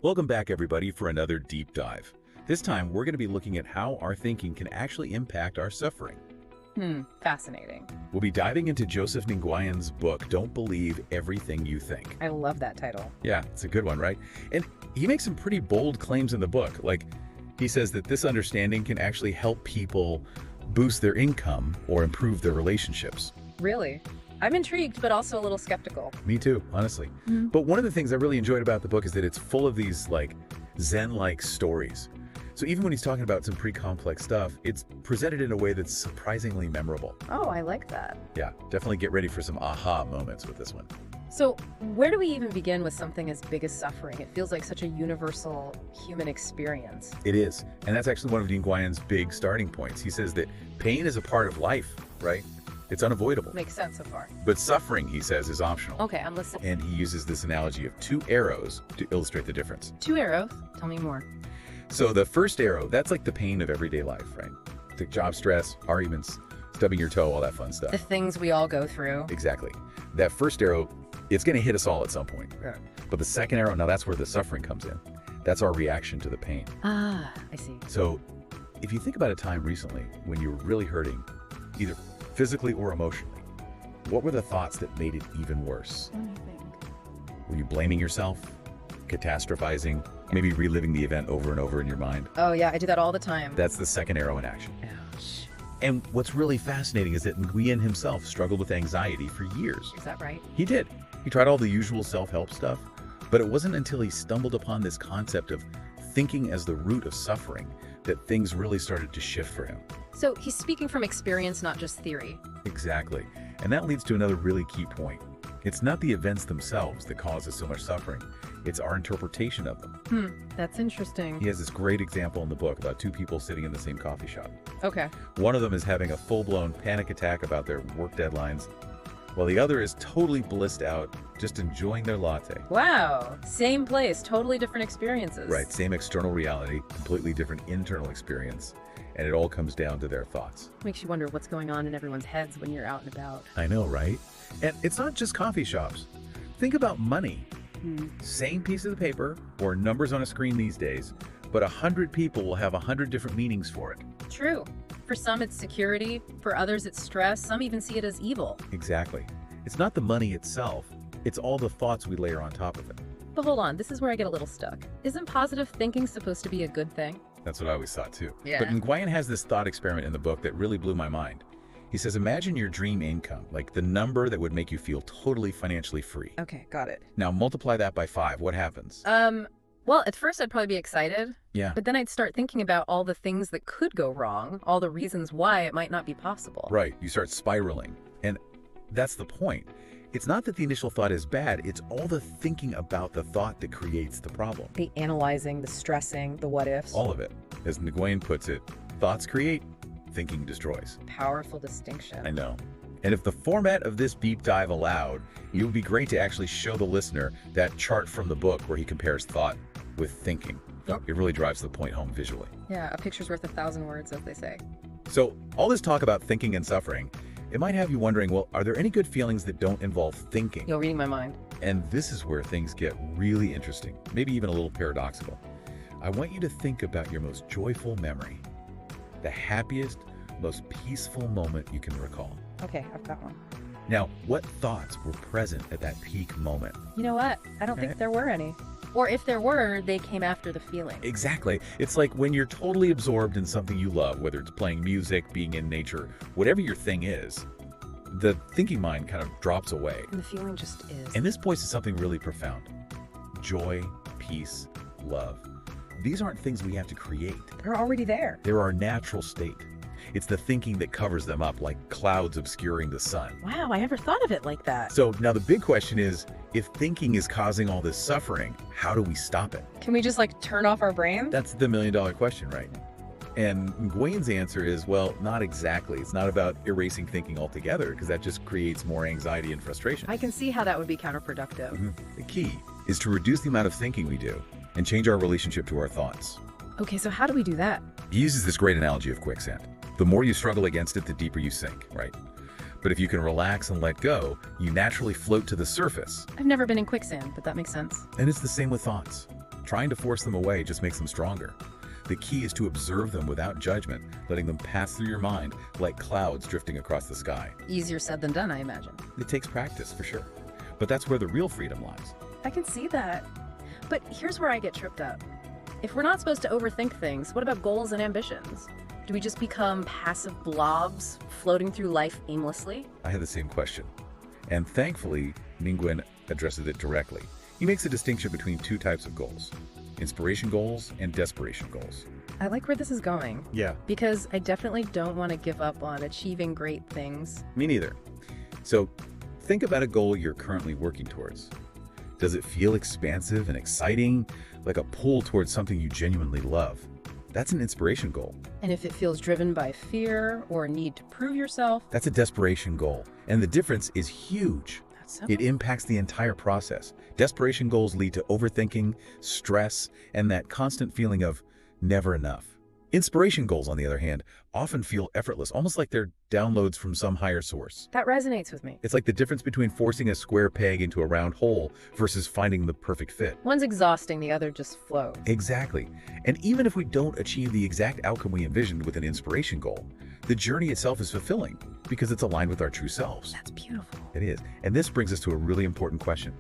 Welcome back, everybody, for another deep dive. This time, we're going to be looking at how our thinking can actually impact our suffering. Fascinating. We'll be diving into Joseph Nguyen's book, Don't Believe Everything You Think. I love that title. Yeah, it's a good one, right? And he makes some pretty bold claims in the book. Like, he says that this understanding can actually help people boost their income or improve their relationships. Really? I'm intrigued, but also a little skeptical. Me too, honestly. But one of the things I really enjoyed about the book is that it's full of these, like, Zen-like stories. So even when he's talking about some pretty complex stuff, it's presented in a way that's surprisingly memorable. Oh, I like that. Yeah, definitely get ready for some aha moments with this one. So where do we even begin with something as big as suffering? It feels like such a universal human experience. It is. And that's actually one of Nguyen's big starting points. He says that pain is a part of life, right? It's unavoidable. Makes sense so far. But suffering, he says, is optional. Okay, I'm listening. And he uses this analogy of two arrows to illustrate the difference. Two arrows? Tell me more. So the first arrow, that's like the pain of everyday life, right? The job stress, arguments, stubbing your toe, all that fun stuff. The things we all go through. Exactly. That first arrow, it's going to hit us all at some point. Yeah. But the second arrow, now that's where the suffering comes in. That's our reaction to the pain. Ah, I see. So if you think about a time recently when you were really hurting, either physically or emotionally, what were the thoughts that made it even worse? What do you think? Were you blaming yourself, catastrophizing, maybe reliving the event over and over in your mind? Oh yeah, I do that all the time. That's the second arrow in action. Ouch. And what's really fascinating is that Nguyen himself struggled with anxiety for years. Is that right? He did. He tried all the usual self-help stuff, but it wasn't until he stumbled upon this concept of thinking as the root of suffering that things really started to shift for him. So he's speaking from experience, not just theory. Exactly. And that leads to another really key point. It's not the events themselves that cause us so much suffering. It's our interpretation of them. That's interesting. He has this great example in the book about two people sitting in the same coffee shop. Okay. One of them is having a full-blown panic attack about their work deadlines, while the other is totally blissed out, just enjoying their latte. Wow. Same place, totally different experiences. Right, same external reality, completely different internal experience, and it all comes down to their thoughts. Makes you wonder what's going on in everyone's heads when you're out and about. I know, right? And it's not just coffee shops. Think about money. Same piece of the paper or numbers on a screen these days, but 100 people will have 100 different meanings for it. True. For some, it's security. For others, it's stress. Some even see it as evil. Exactly. It's not the money itself. It's all the thoughts we layer on top of it. But hold on, this is where I get a little stuck. Isn't positive thinking supposed to be a good thing? That's what I always thought too. Yeah. But Nguyen has this thought experiment in the book that really blew my mind. He says, imagine your dream income, like the number that would make you feel totally financially free. Okay, got it. Now multiply that by 5. What happens? Well, at first I'd probably be excited. Yeah. But then I'd start thinking about all the things that could go wrong, all the reasons why it might not be possible. Right. You start spiraling. And that's the point. It's not that the initial thought is bad. It's all the thinking about the thought that creates the problem. The analyzing, the stressing, the what ifs. All of it. As Nguyen puts it, thoughts create, thinking destroys. Powerful distinction. I know. And if the format of this deep dive allowed, it would be great to actually show the listener that chart from the book where he compares thought with thinking. It really drives the point home visually. Yeah, a picture's worth 1,000 words, as they say. So all this talk about thinking and suffering, it might have you wondering, well, are there any good feelings that don't involve thinking? You're reading my mind. And this is where things get really interesting, maybe even a little paradoxical. I want you to think about your most joyful memory, the happiest, most peaceful moment you can recall. Okay, I've got one. Now, what thoughts were present at that peak moment? You know what? I don't think there were any. Or if there were, they came after the feeling. Exactly. It's like when you're totally absorbed in something you love, whether it's playing music, being in nature, whatever your thing is, the thinking mind kind of drops away. And the feeling just is. And this points to something really profound. Joy, peace, love. These aren't things we have to create. They're already there. They're our natural state. It's the thinking that covers them up, like clouds obscuring the sun. Wow, I never thought of it like that. So now the big question is, if thinking is causing all this suffering, how do we stop it? Can we just like turn off our brains? That's the million-dollar question, right? And Nguyen's answer is, well, not exactly. It's not about erasing thinking altogether, because that just creates more anxiety and frustration. I can see how that would be counterproductive. The key is to reduce the amount of thinking we do and change our relationship to our thoughts. Okay, so how do we do that? He uses this great analogy of quicksand. The more you struggle against it, the deeper you sink, right? But if you can relax and let go, you naturally float to the surface. I've never been in quicksand, but that makes sense. And it's the same with thoughts. Trying to force them away just makes them stronger. The key is to observe them without judgment, letting them pass through your mind like clouds drifting across the sky. Easier said than done, I imagine. It takes practice, for sure. But that's where the real freedom lies. I can see that. But here's where I get tripped up. If we're not supposed to overthink things, what about goals and ambitions? Do we just become passive blobs floating through life aimlessly? I had the same question. And thankfully, Nguyen addresses it directly. He makes a distinction between two types of goals: inspiration goals and desperation goals. I like where this is going. Yeah. Because I definitely don't want to give up on achieving great things. Me neither. So think about a goal you're currently working towards. Does it feel expansive and exciting, like a pull towards something you genuinely love? That's an inspiration goal. And if it feels driven by fear or a need to prove yourself, That's a desperation goal. And the difference is huge. that's simple. It impacts the entire process. Desperation goals lead to overthinking, stress, and that constant feeling of never enough. Inspiration goals, on the other hand, often feel effortless, almost like they're downloads from some higher source. That resonates with me. It's like the difference between forcing a square peg into a round hole versus finding the perfect fit. One's exhausting, the other just flows. Exactly. And even if we don't achieve the exact outcome we envisioned with an inspiration goal, the journey itself is fulfilling because it's aligned with our true selves. That's beautiful. It is. And this brings us to a really important question.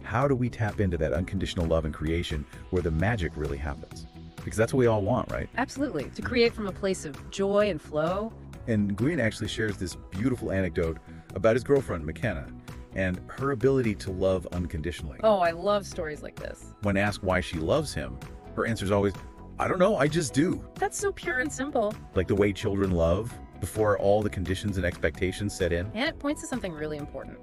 How do we tap into that unconditional love and creation where the magic really happens? Because that's what we all want, right? Absolutely. To create from a place of joy and flow. And Nguyen actually shares this beautiful anecdote about his girlfriend, McKenna, and her ability to love unconditionally. Oh, I love stories like this. When asked why she loves him, her answer is always, I don't know, I just do. That's so pure and simple. Like the way children love before all the conditions and expectations set in. And it points to something really important.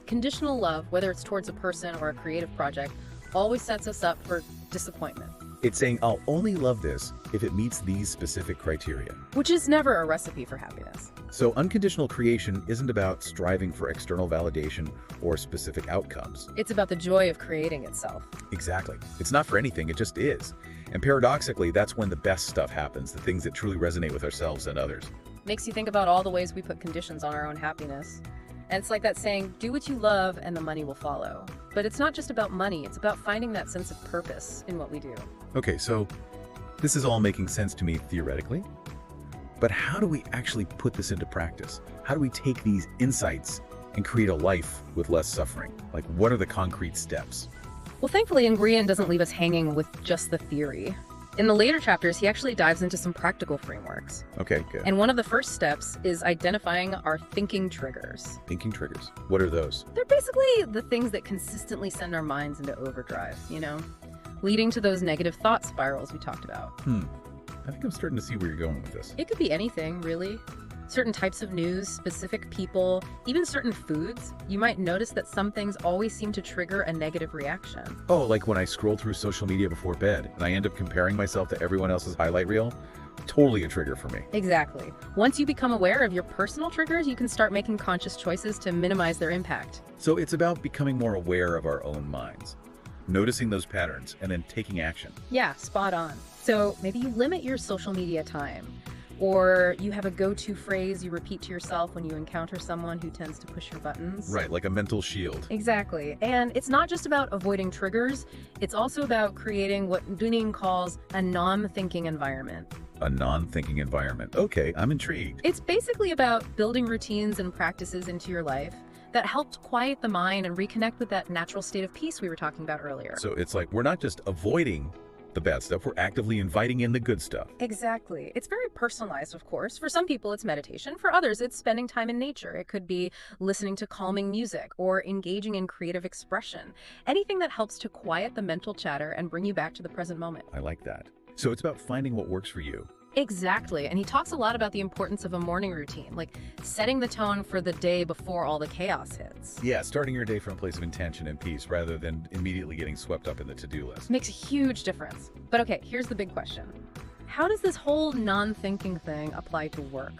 Conditional love, whether it's towards a person or a creative project, always sets us up for disappointment. It's saying, I'll only love this if it meets these specific criteria. Which is never a recipe for happiness. So unconditional creation isn't about striving for external validation or specific outcomes. It's about the joy of creating itself. Exactly. It's not for anything, it just is. And paradoxically, that's when the best stuff happens, the things that truly resonate with ourselves and others. Makes you think about all the ways we put conditions on our own happiness. And it's like that saying, do what you love and the money will follow. But it's not just about money, it's about finding that sense of purpose in what we do. Okay, so this is all making sense to me theoretically, but how do we actually put this into practice? How do we take these insights and create a life with less suffering? Like, what are the concrete steps? Well, thankfully, Nguyen doesn't leave us hanging with just the theory. In the later chapters, he actually dives into some practical frameworks. Okay, good. And one of the first steps is identifying our thinking triggers. Thinking triggers. What are those? They're basically the things that consistently send our minds into overdrive, leading to those negative thought spirals we talked about. I think I'm starting to see where you're going with this. It could be anything, really. Certain types of news, specific people, even certain foods. You might notice that some things always seem to trigger a negative reaction. Oh, like when I scroll through social media before bed and I end up comparing myself to everyone else's highlight reel? Totally a trigger for me. Exactly. Once you become aware of your personal triggers, you can start making conscious choices to minimize their impact. So it's about becoming more aware of our own minds, noticing those patterns, and then taking action. Yeah, spot on. So maybe you limit your social media time, or you have a go-to phrase you repeat to yourself when you encounter someone who tends to push your buttons. Right, like a mental shield. Exactly. And it's not just about avoiding triggers, it's also about creating what Nguyen calls a non-thinking environment. A non-thinking environment. Okay, I'm intrigued. It's basically about building routines and practices into your life that helped quiet the mind and reconnect with that natural state of peace we were talking about earlier. So it's like we're not just avoiding the bad stuff, we're actively inviting in the good stuff. Exactly. It's very personalized, of course. For some people, it's meditation. For others, it's spending time in nature. It could be listening to calming music or engaging in creative expression. Anything that helps to quiet the mental chatter and bring you back to the present moment. I like that. So it's about finding what works for you. Exactly. And he talks a lot about the importance of a morning routine, like setting the tone for the day before all the chaos hits. Yeah, starting your day from a place of intention and peace rather than immediately getting swept up in the to-do list. Makes a huge difference. But okay, here's the big question. How does this whole non-thinking thing apply to work?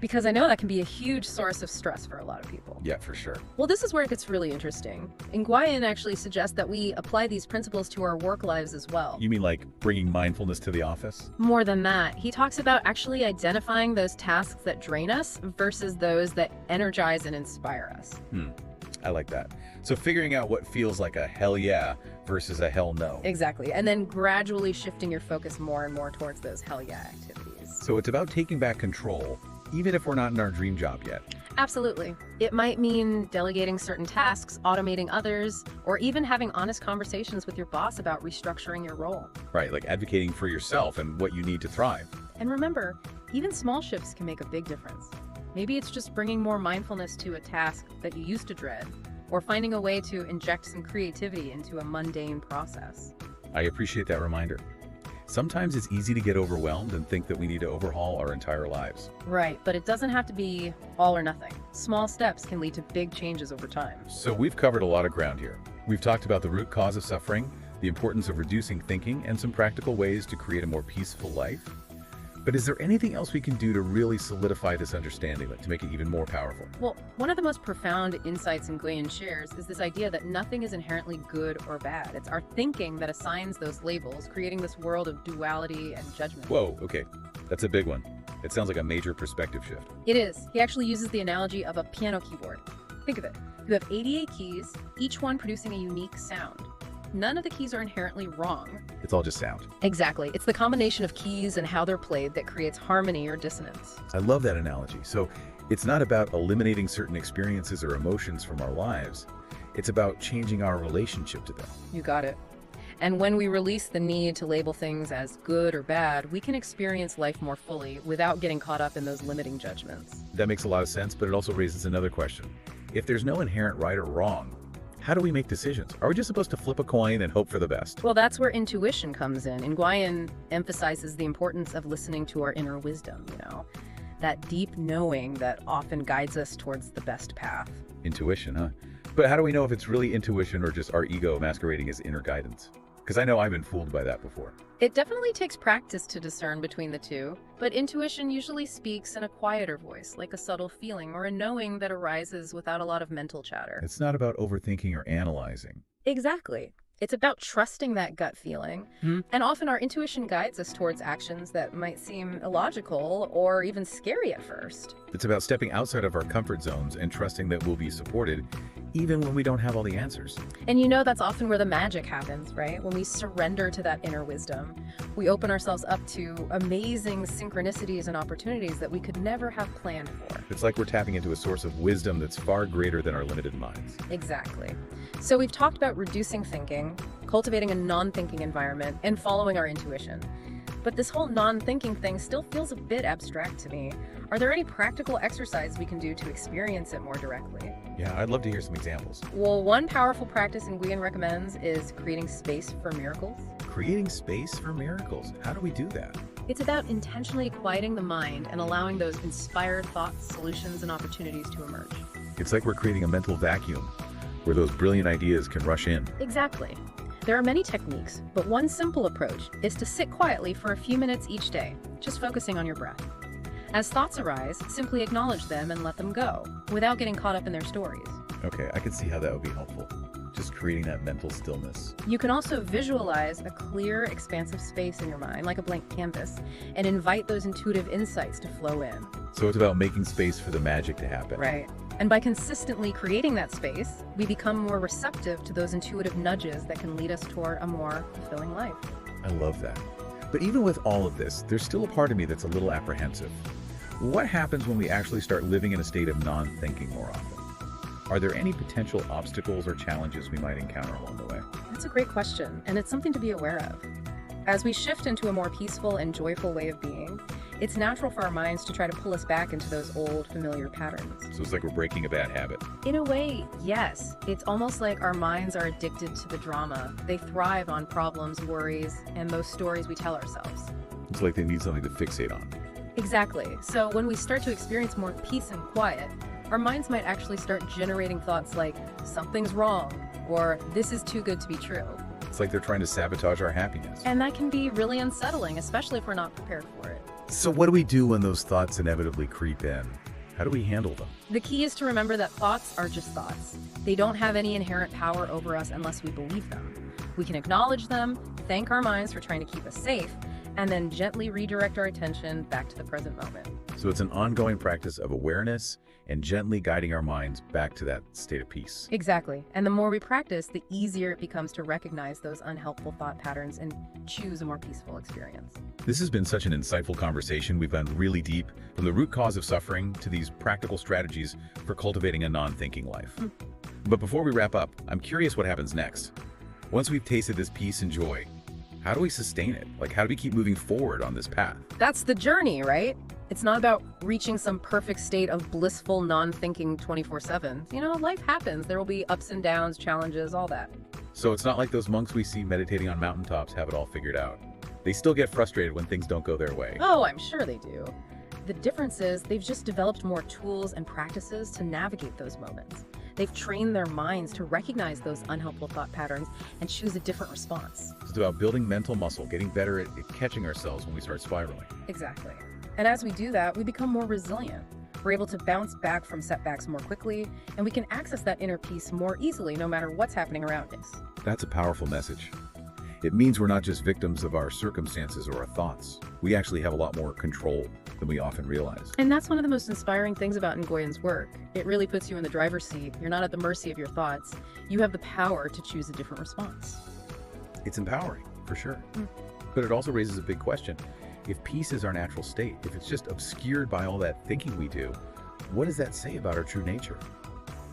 Because I know that can be a huge source of stress for a lot of people. Yeah, for sure. Well, this is where it gets really interesting. Nguyen actually suggests that we apply these principles to our work lives as well. You mean like bringing mindfulness to the office? More than that, he talks about actually identifying those tasks that drain us versus those that energize and inspire us. I like that. So figuring out what feels like a hell yeah versus a hell no. Exactly. And then gradually shifting your focus more and more towards those hell yeah activities. So it's about taking back control, even if we're not in our dream job yet. Absolutely. It might mean delegating certain tasks, automating others, or even having honest conversations with your boss about restructuring your role. Right, like advocating for yourself and what you need to thrive. And remember, even small shifts can make a big difference. Maybe it's just bringing more mindfulness to a task that you used to dread, or finding a way to inject some creativity into a mundane process. I appreciate that reminder. Sometimes it's easy to get overwhelmed and think that we need to overhaul our entire lives. Right, but it doesn't have to be all or nothing. Small steps can lead to big changes over time. So we've covered a lot of ground here. We've talked about the root cause of suffering, the importance of reducing thinking, and some practical ways to create a more peaceful life. But is there anything else we can do to really solidify this understanding, like to make it even more powerful? Well, one of the most profound insights Nguyen shares is this idea that nothing is inherently good or bad. It's our thinking that assigns those labels, creating this world of duality and judgment. Whoa, okay. That's a big one. It sounds like a major perspective shift. It is. He actually uses the analogy of a piano keyboard. Think of it. You have 88 keys, each one producing a unique sound. None of the keys are inherently wrong. It's all just sound. Exactly. It's the combination of keys and how they're played that creates harmony or dissonance. I love that analogy. So it's not about eliminating certain experiences or emotions from our lives. It's about changing our relationship to them. You got it. And when we release the need to label things as good or bad, we can experience life more fully without getting caught up in those limiting judgments. That makes a lot of sense, but it also raises another question. If there's no inherent right or wrong, how do we make decisions? Are we just supposed to flip a coin and hope for the best? Well, that's where intuition comes in. Nguyen emphasizes the importance of listening to our inner wisdom, that deep knowing that often guides us towards the best path. Intuition, huh? But how do we know if it's really intuition or just our ego masquerading as inner guidance? Because I know I've been fooled by that before. It definitely takes practice to discern between the two, but intuition usually speaks in a quieter voice, like a subtle feeling or a knowing that arises without a lot of mental chatter. It's not about overthinking or analyzing. Exactly. It's about trusting that gut feeling. And often our intuition guides us towards actions that might seem illogical or even scary at first. It's about stepping outside of our comfort zones and trusting that we'll be supported, even when we don't have all the answers. And that's often where the magic happens, right? When we surrender to that inner wisdom, we open ourselves up to amazing synchronicities and opportunities that we could never have planned for. It's like we're tapping into a source of wisdom that's far greater than our limited minds. Exactly. So we've talked about reducing thinking, cultivating a non-thinking environment, and following our intuition. But this whole non-thinking thing still feels a bit abstract to me. Are there any practical exercises we can do to experience it more directly? Yeah, I'd love to hear some examples. Well, one powerful practice Nguyen recommends is creating space for miracles. Creating space for miracles. How do we do that? It's about intentionally quieting the mind and allowing those inspired thoughts, solutions, and opportunities to emerge. It's like we're creating a mental vacuum where those brilliant ideas can rush in. Exactly. There are many techniques, but one simple approach is to sit quietly for a few minutes each day, just focusing on your breath. As thoughts arise, simply acknowledge them and let them go, without getting caught up in their stories. Okay, I can see how that would be helpful. Just creating that mental stillness. You can also visualize a clear, expansive space in your mind, like a blank canvas, and invite those intuitive insights to flow in. So it's about making space for the magic to happen. Right. And by consistently creating that space, we become more receptive to those intuitive nudges that can lead us toward a more fulfilling life. I love that. But even with all of this, there's still a part of me that's a little apprehensive. What happens when we actually start living in a state of non-thinking more often? Are there any potential obstacles or challenges we might encounter along the way? That's a great question, and it's something to be aware of. As we shift into a more peaceful and joyful way of being, it's natural for our minds to try to pull us back into those old, familiar patterns. So it's like we're breaking a bad habit. In a way, yes. It's almost like our minds are addicted to the drama. They thrive on problems, worries, and those stories we tell ourselves. It's like they need something to fixate on. Exactly. So when we start to experience more peace and quiet, our minds might actually start generating thoughts like, something's wrong, or this is too good to be true. It's like they're trying to sabotage our happiness. And that can be really unsettling, especially if we're not prepared for it. So what do we do when those thoughts inevitably creep in? How do we handle them? The key is to remember that thoughts are just thoughts. They don't have any inherent power over us unless we believe them. We can acknowledge them, thank our minds for trying to keep us safe, and then gently redirect our attention back to the present moment. So it's an ongoing practice of awareness and gently guiding our minds back to that state of peace. Exactly. And the more we practice, the easier it becomes to recognize those unhelpful thought patterns and choose a more peaceful experience. This has been such an insightful conversation. We've gone really deep from the root cause of suffering to these practical strategies for cultivating a non-thinking life. But before we wrap up, I'm curious what happens next. Once we've tasted this peace and joy, how do we sustain it? Like, how do we keep moving forward on this path? That's the journey, right? It's not about reaching some perfect state of blissful non-thinking 24/7. Life happens. There will be ups and downs, challenges, all that. So it's not like those monks we see meditating on mountaintops have it all figured out. They still get frustrated when things don't go their way. Oh, I'm sure they do. The difference is they've just developed more tools and practices to navigate those moments. They've trained their minds to recognize those unhelpful thought patterns and choose a different response. It's about building mental muscle, getting better at catching ourselves when we start spiraling. Exactly. And as we do that, we become more resilient. We're able to bounce back from setbacks more quickly, and we can access that inner peace more easily no matter what's happening around us. That's a powerful message. It means we're not just victims of our circumstances or our thoughts. We actually have a lot more control than we often realize. And that's one of the most inspiring things about Nguyen's work. It really puts you in the driver's seat. You're not at the mercy of your thoughts. You have the power to choose a different response. It's empowering, for sure. But it also raises a big question. If peace is our natural state, if it's just obscured by all that thinking we do, what does that say about our true nature?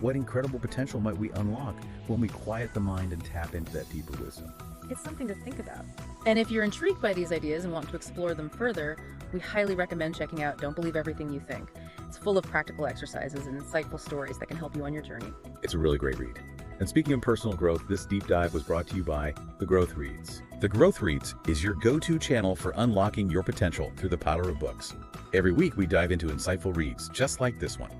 What incredible potential might we unlock when we quiet the mind and tap into that deeper wisdom? It's something to think about. And if you're intrigued by these ideas and want to explore them further, we highly recommend checking out Don't Believe Everything You Think. It's full of practical exercises and insightful stories that can help you on your journey. It's a really great read. And speaking of personal growth, this deep dive was brought to you by The Growth Reads. The Growth Reads is your go-to channel for unlocking your potential through the power of books. Every week, we dive into insightful reads just like this one,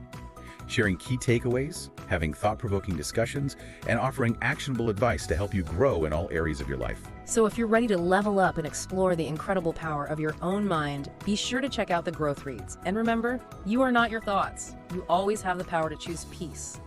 sharing key takeaways, having thought-provoking discussions, and offering actionable advice to help you grow in all areas of your life. So if you're ready to level up and explore the incredible power of your own mind, be sure to check out The Growth Reads. And remember, you are not your thoughts. You always have the power to choose peace.